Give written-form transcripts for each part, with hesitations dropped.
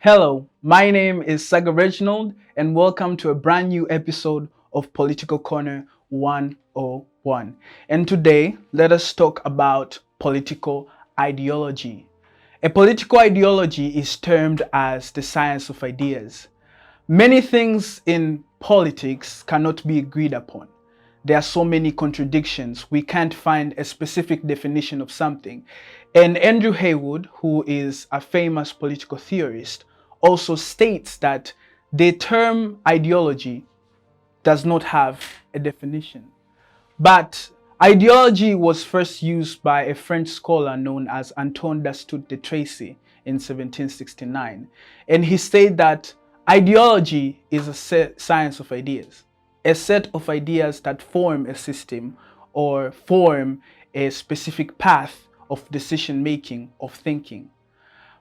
Hello, my name is Saga Reginald, and welcome to a brand new episode of Political Corner 101. And today, let us talk about political ideology. A political ideology is termed as the science of ideas. Many things in politics cannot be agreed upon. There are so many contradictions. We can't find a specific definition of something. And Andrew Haywood, who is a famous political theorist, also states that the term ideology does not have a definition. But ideology was first used by a French scholar known as Antoine Dastutte de Tracy in 1769. And he said that ideology is a science of ideas, a set of ideas that form a system or form a specific path of decision making, of thinking.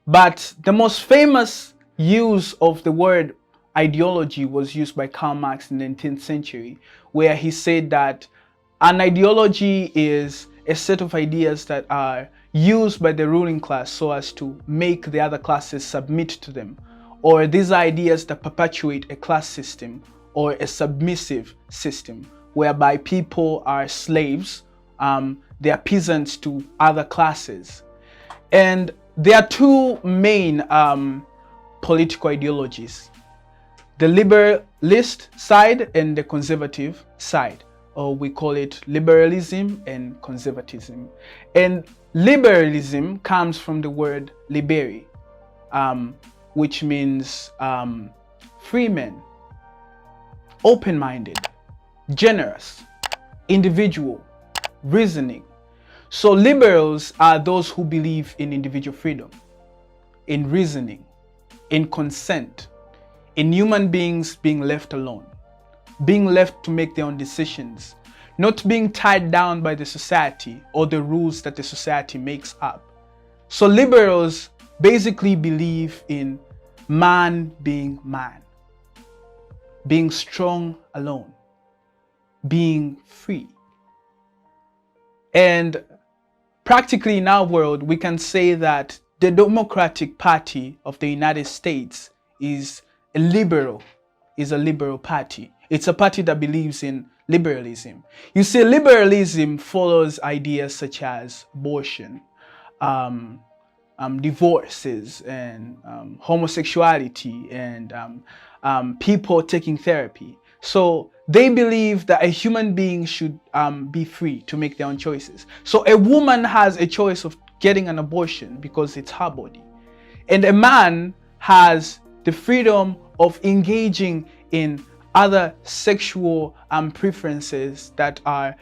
But the most famous use of the word ideology was used by Karl Marx in the 19th century, where he said that an ideology is a set of ideas that are used by the ruling class so as to make the other classes submit to them, or these are ideas that perpetuate a class system or a submissive system whereby people are slaves, they are peasants to other classes. And there are two main political ideologies: the liberalist side and the conservative side, or we call it liberalism and conservatism. And liberalism comes from the word liberi, which means free men, open-minded, generous, individual, reasoning. So liberals are those who believe in individual freedom, in reasoning, in consent, in human beings being left alone, being left to make their own decisions, not being tied down by the society or the rules that the society makes up. So liberals basically believe in man, being strong alone, being free. And practically in our world, we can say that the Democratic Party of the United States is a liberal party. It's a party that believes in liberalism. You see, liberalism follows ideas such as abortion, divorces, and homosexuality, and people taking therapy. So they believe that a human being should be free to make their own choices. So a woman has a choice of getting an abortion because it's her body. And a man has the freedom of engaging in other sexual preferences that are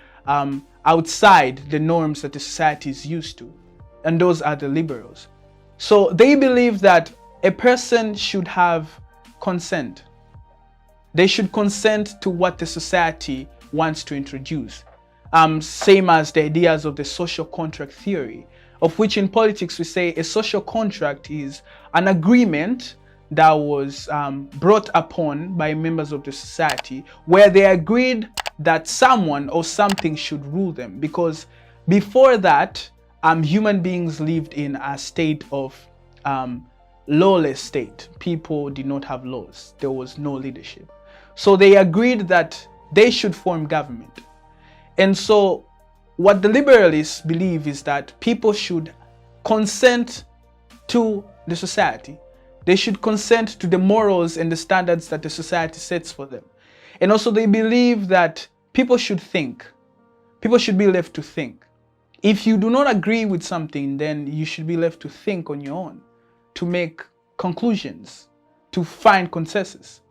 outside the norms that the society is used to. And those are the liberals. So they believe that a person should have consent. They should consent to what the society wants to introduce. Same as the ideas of the social contract theory, of which in politics we say a social contract is an agreement that was brought upon by members of the society where they agreed that someone or something should rule them, because before that human beings lived in a state of lawless state. People did not have laws. There was no leadership. So they agreed that they should form government. And so what the liberalists believe is that people should consent to the society. They should consent to the morals and the standards that the society sets for them. And also they believe that people should think. People should be left to think. If you do not agree with something, then you should be left to think on your own, to make conclusions, to find consensus.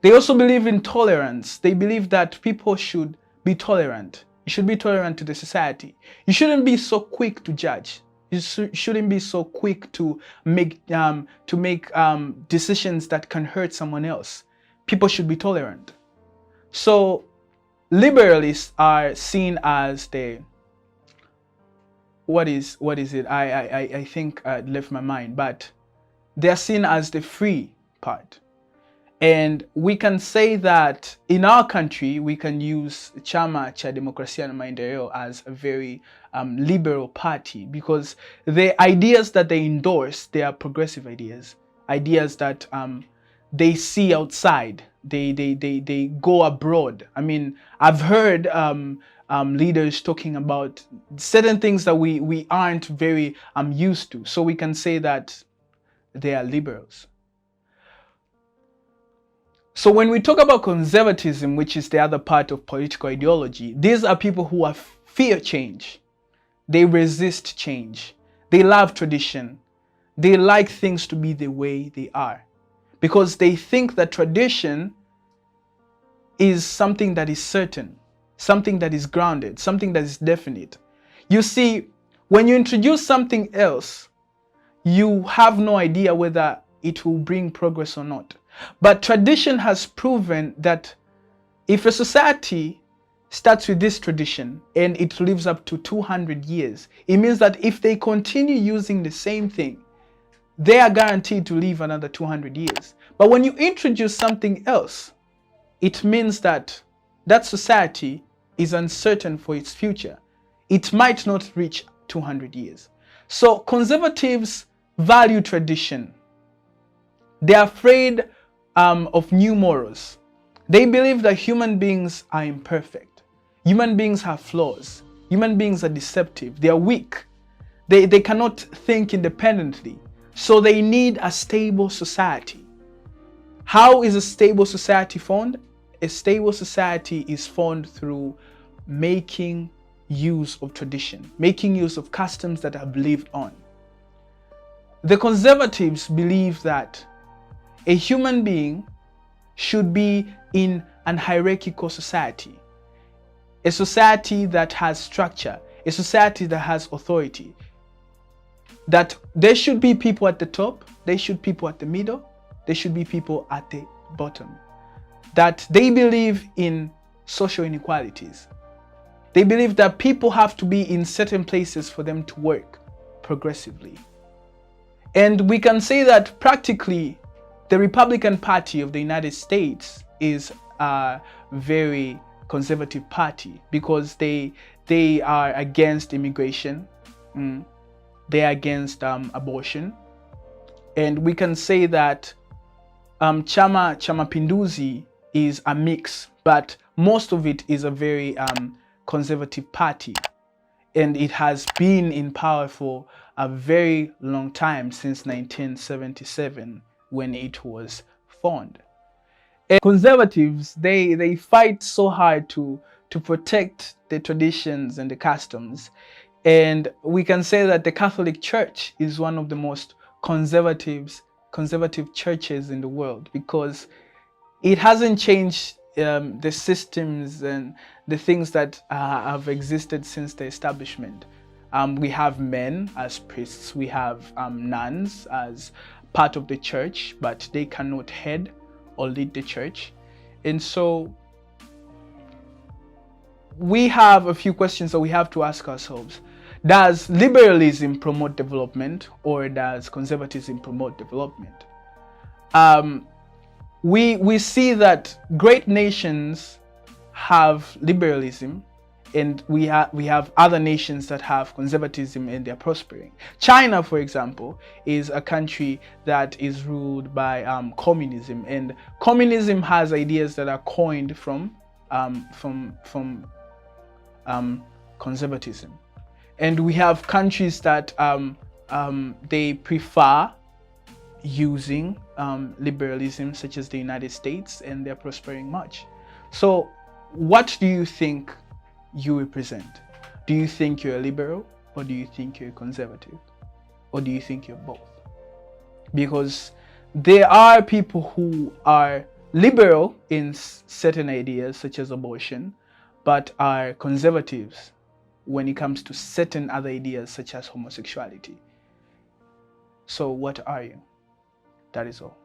They also believe in tolerance. They believe that people should be tolerant. You should be tolerant to the society. You shouldn't be so quick to judge. You shouldn't be so quick to make decisions that can hurt someone else. People should be tolerant. So liberalists are seen as the, what is it? I think I left my mind, but they're seen as the free part. And we can say that in our country, we can use Chama cha Demokrasia na Maendeleo as a very liberal party, because the ideas that they endorse, they are progressive ideas. ideas that they see outside. They go abroad. I mean, I've heard leaders talking about certain things that we aren't very used to. So we can say that they are liberals. So when we talk about conservatism, which is the other part of political ideology, these are people who are fear change. They resist change. They love tradition. They like things to be the way they are, because they think that tradition is something that is certain, something that is grounded, something that is definite. You see, when you introduce something else, you have no idea whether it will bring progress or not. But tradition has proven that if a society starts with this tradition and it lives up to 200 years, it means that if they continue using the same thing, they are guaranteed to live another 200 years. But when you introduce something else, it means that that society is uncertain for its future. It might not reach 200 years. So conservatives value tradition. They're afraid of new morals. They believe that human beings are imperfect. Human beings have flaws. Human beings are deceptive. They are weak. They cannot think independently. So they need a stable society. How is a stable society formed? A stable society is formed through making use of tradition, making use of customs that have lived on. The conservatives believe that a human being should be in an hierarchical society, a society that has structure, a society that has authority, that there should be people at the top, there should be people at the middle, there should be people at the bottom, that they believe in social inequalities. They believe that people have to be in certain places for them to work progressively. And we can say that practically the Republican Party of the United States is a very conservative party, because they are against immigration, they are against abortion, and we can say that Chama Pinduzi is a mix, but most of it is a very conservative party, and it has been in power for a very long time, since 1977 when it was formed. And conservatives, they fight so hard to protect the traditions and the customs, and we can say that the Catholic Church is one of the most conservative churches in the world, because it hasn't changed the systems and the things that have existed since the establishment. We have men as priests, we have nuns as part of the church, but they cannot head or lead the church. And so we have a few questions that we have to ask ourselves. Does liberalism promote development, or does conservatism promote development? We see that great nations have liberalism, and we have other nations that have conservatism and they're prospering. China, for example, is a country that is ruled by communism, and communism has ideas that are coined from conservatism. And we have countries that they prefer using liberalism, such as the United States, and they're prospering much. So what do you think you represent? Do you think you're a liberal, or do you think you're a conservative, or do you think you're both? Because there are people who are liberal in certain ideas, such as abortion, but are conservatives when it comes to certain other ideas, such as homosexuality. So what are you? That is all.